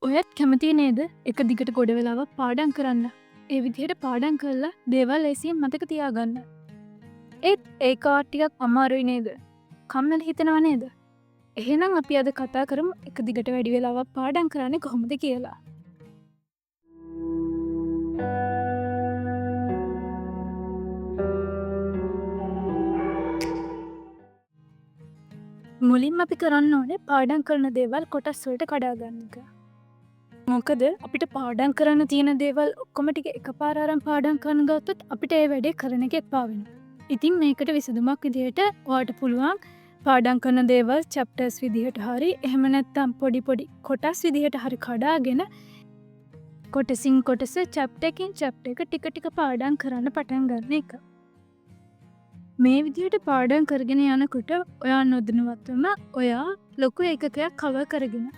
ඔයත් කැමති නේද එක දිගට ගොඩ වෙලාවක් පාඩම් කරන්න. ඒ විදිහට පාඩම් කරලා දේවල් ලේසියෙන් මතක තියාගන්න. ඒත් ඒ කාටියක් අමාරුයි නේද? කම්මැලි හිතෙනව නේද? එහෙනම් අපි අද කතා කරමු එක දිගට වැඩි වෙලාවක් පාඩම් කරන්නේ කොහොමද කියලා. මුලින්ම අපි කරන්න ඕනේ පාඩම් කරන දේවල් කොටස් වලට කඩා ගන්න එක. මොකද අපිට පාඩම් කරන්න තියෙන දේවල් ඔක්කොම ටික එකපාර අරන් පාඩම් කරන්න ගත්තොත් අපිට ඒ වැඩේ කරන එක එපා වෙනවා. ඉතින් මේකට විසඳුමක් විදිහට ඔයාට පුළුවන් පාඩම් කරන දේවල් චැප්ටර්ස් විදිහට හරි එහෙම නැත්නම් පොඩි පොඩි කොටස් විදිහට හරි කඩාගෙන කොටසින් කොටස චැප්ටර් එකකින් චැප්ටර් එක ටික ටික පාඩම් කරන්න පටන් ගන්න එක. මේ විදිහට පාඩම් කරගෙන යනකොට ඔයා නොදැනුවත්වම ඔයා ලොකු එකකයක් කවර් කරගෙන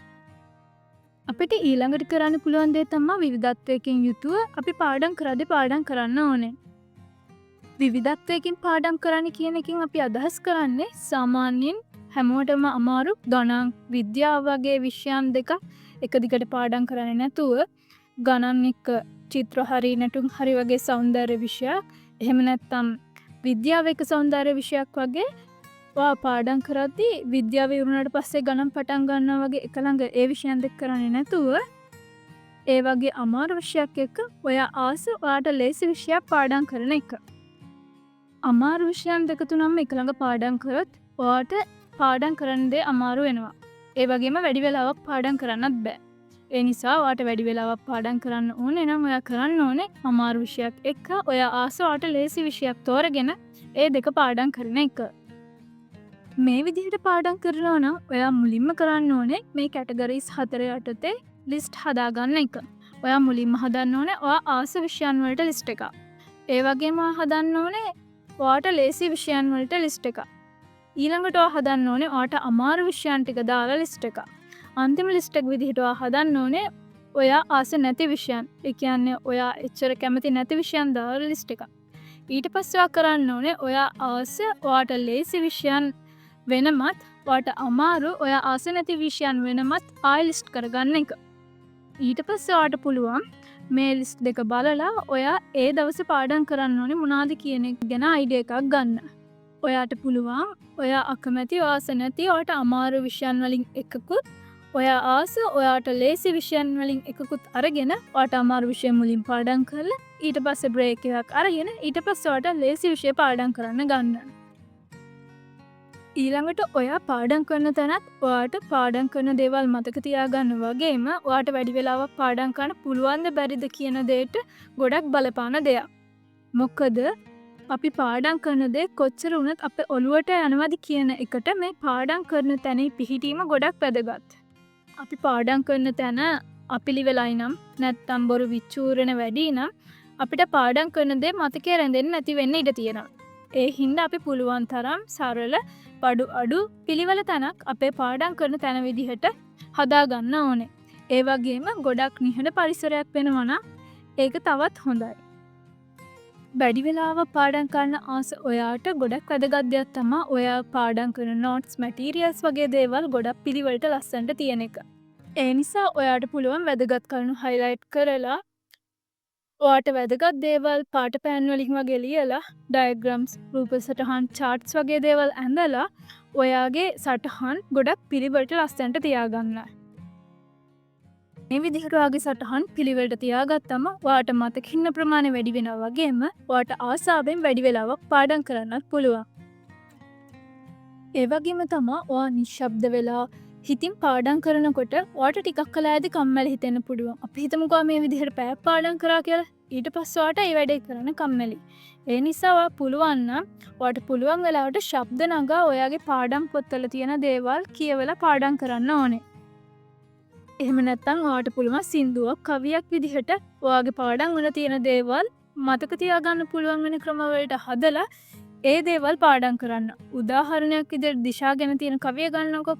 අපිට ඊළඟට කරන්න පුළුවන් දේ තමයි විවිධත්වයකින් යුතුව අපි පාඩම් කරද්දී පාඩම් කරන්න ඕනේ. විවිධත්වයකින් පාඩම් කරන්න කියන එකෙන් අපි අදහස් කරන්නේ සාමාන්‍යයෙන් හැමෝටම අමාරු ගණන් විද්‍යාව වගේ විෂයන් දෙක එක දිගට පාඩම් කරන්නේ නැතුව ගණන් එක්ක චිත්‍ර හරි නැටුම් හරි වගේ සෞන්දර්ය විෂයක් එහෙම නැත්නම් විද්‍යාව එක්ක සෞන්දර්ය විෂයක් වගේ පාඩම් කරද්දී විද්‍යාව ඉවරනට පස්සේ ගණන් පටන් ගන්නවා වගේ එක ළඟ ඒ විෂයන් දෙක කරන්නේ නැතුව ඒ වගේ අමාරු විෂයක් එක්ක ඔයා ආස ඔයාට ලේසි විෂයක් පාඩම් කරන එක. අමාරු විෂයන් දෙක තුනම එක ළඟ පාඩම් කරොත් ඔයාට පාඩම් කරන්න දේ අමාරු වෙනවා. ඒ වගේම වැඩි වෙලාවක් පාඩම් කරන්නත් බෑ. ඒ නිසා ඔයාට වැඩි වෙලාවක් පාඩම් කරන්න ඕනේ නම් ඔයා කරන්න ඕනේ අමාරු විෂයක් එක්ක ඔයා ආස ඔයාට ලේසි විෂයක් තෝරගෙන ඒ දෙක පාඩම් කරන එක. මේ විදිහට පාඩම් කරනවා නම් ඔයා මුලින්ම කරන්න ඕනේ මේ කැටගරිස් 4 යටතේ ලිස්ට් හදාගන්න එක. ඔයා මුලින්ම හදන්න ඕනේ ඔයා ආස විෂයන් වලට ලිස්ට් එකක්. ඒ වගේම හදන්න ඕනේ ඔයාට ලේසි විෂයන් වලට ලිස්ට් එකක්. ඊළඟට ඔයා හදන්න ඕනේ ඔයාට අමාරු විෂයන් ටික දාලා ලිස්ට් එකක්. අන්තිම ලිස්ට් එක විදිහට ඔයා හදන්න ඕනේ ඔයා ආස නැති විෂයන්. ඒ කියන්නේ ඔයා එච්චර කැමති නැති විෂයන් දාලා ලිස්ට් එකක්. ඊට පස්සේ ඔයා කරන්න ඕනේ ඔයා ආස ඔයාට ලේසි විෂයන් වෙනමත් ඔයාට අමාරු ඔයා ආස නැති විෂයන් වෙනමත් ආයෙ ලිස්ට් කරගන්න එක. ඊට පස්සේ ඔයාට පුළුවන් මේ ලිස්ට් දෙක බලලා ඔයා ඒ දවසේ පාඩම් කරන්න ඕනේ මොනවද කියන එක ගැන අයිඩියා එකක් ගන්න. ඔයාට පුළුවන් ඔයා අකමැති ආස නැති ඔයාට අමාරු විෂයන් වලින් එකකුත් ඔයා ආස ඔයාට ලේසි විෂයන් වලින් එකකුත් අරගෙන ඔයාට අමාරු විෂය මුලින් පාඩම් කරලා ඊට පස්සේ බ්‍රේක් එකක් අරගෙන ඊට පස්සේ ඔයාට ලේසි විෂය පාඩම් කරන්න ගන්න. ඊළඟට ඔයා පාඩම් කරන තැනත් ඔයාට පාඩම් කරන දේවල් මතක තියාගන්න වගේම ඔයාට වැඩි වෙලාවක් පාඩම් කරන්න පුළුවන්ද බැරිද කියන දෙයට ගොඩක් බලපාන දෙයක්. මොකද අපි පාඩම් කරන දේ කොච්චර වුණත් අපේ ඔළුවට යනවද කියන එකට මේ පාඩම් කරන තැනේ පිහිටීම ගොඩක් වැදගත්. අපි පාඩම් කරන තැන අපිලිවෙලයි නම් නැත්තම් බොරු විචූරණ වැඩි නම් අපිට පාඩම් කරන දේ මතකේ රැඳෙන්නේ නැති වෙන්න ඉඩ තියෙනවා. ඒ හින්දා අපි පුළුවන් තරම් සරල පඩු අඩු පිළිවෙල තැනක් අපේ පාඩම් කරන තැන විදිහට හදාගන්න ඕනේ. ඒ වගේම ගොඩක් නිහඬ පරිසරයක් වෙනවා නම් ඒක තවත් හොඳයි. වැඩි වෙලාවක් පාඩම් කරන ආස ඔයාට ගොඩක් වැදගත් දෙයක් තමයි ඔයා පාඩම් කරන නෝට්ස් මැටීරියල්ස් වගේ දේවල් ගොඩක් පිළිවෙලට ලස්සනට තියෙන එක. ඒ නිසා ඔයාට පුළුවන් වැදගත් කරුණු හයිලයිට් කරලා ඔයාට වැදගත් දේවල් පාට පෑන් වලින් වගේ ලියලා ඩයග්‍රෑම්ස් රූප සටහන් charts වගේ දේවල් ඇඳලා ඔයාගේ සටහන් ගොඩක් පිළිවෙලට ලස්සනට තියාගන්න. මේ විදිහට ඔයාගේ සටහන් පිළිවෙලට තියාගත්තම ඔයාට මතක ඉන්න ප්‍රමාණය වැඩි වෙනවා වගේම ඔයාට ආසාවෙන් වැඩි වෙලාවක් පාඩම් කරන්නත් පුළුවන්. ඒ වගේම තමයි ඔයා නිශ්ශබ්ද වෙලා හිතින් පාඩම් කරනකොට ඔයාට ටිකක් කලෑදී කම්මැලි හිතෙන්න පුළුවන්. අපි හිතමුකෝ මේ විදිහට පැයක් පාඩම් කරා කියලා. ඊට පස්සේ ඔයාට ඒ වැඩේ කරන්න කම්මැලි. ඒ නිසා ඔයා පුළුවන් නම් ඔයාට පුළුවන් වෙලාවට ශබ්ද නගා ඔයාගේ පාඩම් පොත්වල තියෙන දේවල් කියවලා පාඩම් කරන්න ඕනේ. එහෙම නැත්නම් ඔයාට පුළුවන් සින්දුවක් කවියක් විදිහට ඔයාගේ පාඩම් වල තියෙන දේවල් මතක තියාගන්න පුළුවන් වෙන ක්‍රම වලට හදලා ඒ දේවල් පාඩම් කරන්න. උදාහරණයක් විදිහට දිශා ගැන තියෙන කවිය ගන්නකො.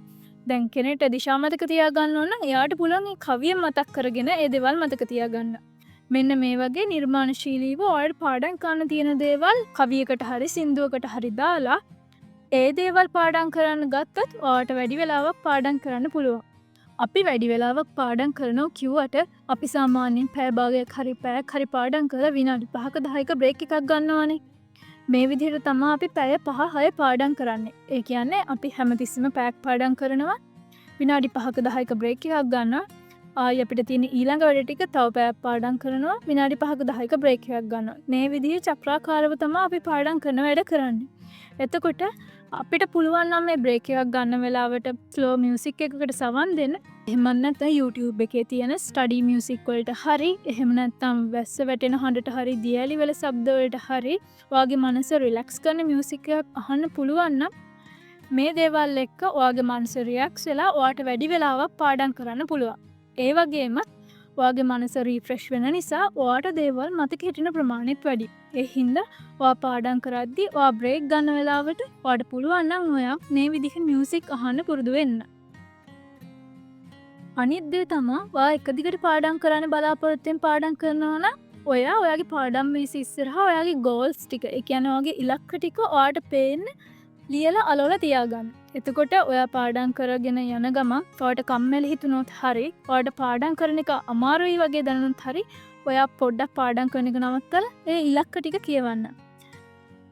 දැන් කෙනෙක්ට දිශා මතක තියාගන්න ඕන නම් එයාට පුළුවන් ඒ කවිය මතක් කරගෙන ඒ දේවල් මතක තියාගන්න. මෙන්න මේ වගේ නිර්මාණශීලීව ඔයාලට පාඩම් කරන්න තියෙන දේවල් කවියකට හරි සින්දුවකට හරි දාලා ඒ දේවල් පාඩම් කරන්න ගත්තොත් ඔයාට වැඩි වෙලාවක් පාඩම් කරන්න පුළුවන්. අපි වැඩි වෙලාවක් පාඩම් කරනවා කිව්වට අපි සාමාන්‍යයෙන් පැය භාගයක් හරි පැයක් හරි පාඩම් කරලා විනාඩි 5ක 10ක බ්‍රේක් එකක් ගන්නවානේ. මේ විදිහට තමයි අපි පැය 5-6 පාඩම් කරන්නේ. ඒ කියන්නේ අපි හැමතිස්සෙම පැයක් පාඩම් කරනවා. විනාඩි 5ක 10ක බ්‍රේක් එකක් ගන්නවා. ආයි අපිට තියෙන ඊළඟ වැඩ ටික තව පැයක් පාඩම් කරනවා. විනාඩි 5ක 10ක බ්‍රේක් එකක් ගන්නවා. මේ විදිහේ චක්‍රාකාරව තමයි අපි පාඩම් කරන වැඩ කරන්නේ. එතකොට අපිට පුළුවන් නම් මේ බ්‍රේක් එකක් ගන්න වෙලාවට ස්ලෝ මියුසික් එකකට සවන් දෙන්න. එහෙම නැත්නම් YouTube එකේ තියෙන ස්ටඩි මියුසික් වලට හරි එහෙම නැත්නම් වැස්ස වැටෙන හඬට හරි දියැලි වල ශබ්ද වලට හරි ඔයාගේ මනස රිලැක්ස් කරන මියුසික් එකක් අහන්න පුළුවන් නම් මේ දේවල් එක්ක ඔයාගේ මනස රිලැක්ස් වෙලා ඔයාට වැඩි වෙලාවක් පාඩම් කරන්න පුළුවන්. ඒ වගේම ඔයාගේ මනස රීෆ්‍රෙෂ් වෙන නිසා ඔයාට දේවල් මතක හිටින ප්‍රමාණයත් වැඩි. ඒ හින්දා ඔයා පාඩම් කරද්දී ඔයා බ්‍රේක් ගන්න වෙලාවට ඔයාට පුළුවන් නම් ඔයා මේ විදිහේ මියුසික් අහන්න පුරුදු වෙන්න. අනිත් දේ තමයි ඔයා එක දිගට පාඩම් කරන්න බලාපොරොත්තු වෙන පාඩම් කරනවා නම් ඔයාගේ පාඩම් මේස ඉස්සරහා ඔයාගේ ගෝල්ස් ටික, ඒ කියන්නේ ඔයාගේ ඉලක්ක ටික ඔයාට පේන්න ලියලා අලවලා තියාගන්න. එතකොට ඔයා පාඩම් කරගෙන යන ගමන් ඔයාට කම්මැලි හිතුනොත් හරි, ඔයාට පාඩම් කරන එක අමාරුයි වගේ දැනුනොත් හරි, ඔයා පොඩ්ඩක් පාඩම් කරන එක නවත්තලා ඒ ඉලක්ක ටික කියවන්න.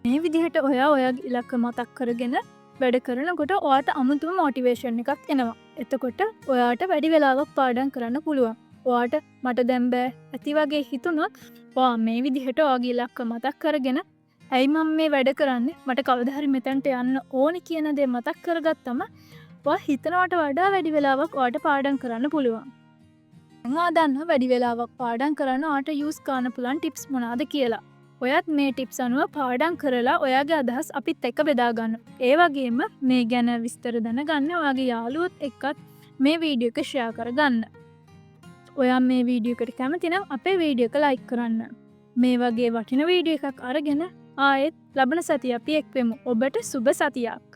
මේ විදිහට ඔයා ඔයාගේ ඉලක්ක මතක් කරගෙන වැඩ කරනකොට ඔයාට අමුතුම මොටිවේෂන් එකක් එනවා. එතකොට ඔයාට වැඩි වෙලාවක් පාඩම් කරන්න පුළුවන්. ඔයාට මට දැන් බෑ ඇති වගේ හිතුනොත් ඔයා මේ විදිහට ඔයාගේ ඉලක්ක මතක් කරගෙන ඇයි මම මේ වැඩ කරන්නේ, මට කවදා හරි මෙතනට යන්න ඕනි කියන දේ මතක් කරගත්තම ඔයා හිතනවට වඩා වැඩි වෙලාවක් ඔයාට පාඩම් කරන්න පුළුවන්. ඔයා දන්නවා වැඩි වෙලාවක් පාඩම් කරන්න ඔයාට යූස් කරන්න පුළුවන් ටිප්ස් මොනවාද කියලා. ඔයත් මේ ටිප්ස් අනුව පාඩම් කරලා ඔයාගේ අදහස් අපිත් එක්ක බෙදා ගන්න. ඒ වගේම මේ ගැන විස්තර දැනගන්න ඔයාගේ යාළුවොත් එක්කත් මේ වීඩියෝ එක ෂෙයා කරගන්න. ඔයා මේ වීඩියෝ එකට කැමති නම් අපේ වීඩියෝ එක ලයික් කරන්න. මේ වගේ වටින වීඩියෝ එකක් අරගෙන ආයෙත් ලබන සතිය අපි එක්වෙමු. ඔබට සුබ සතියක්.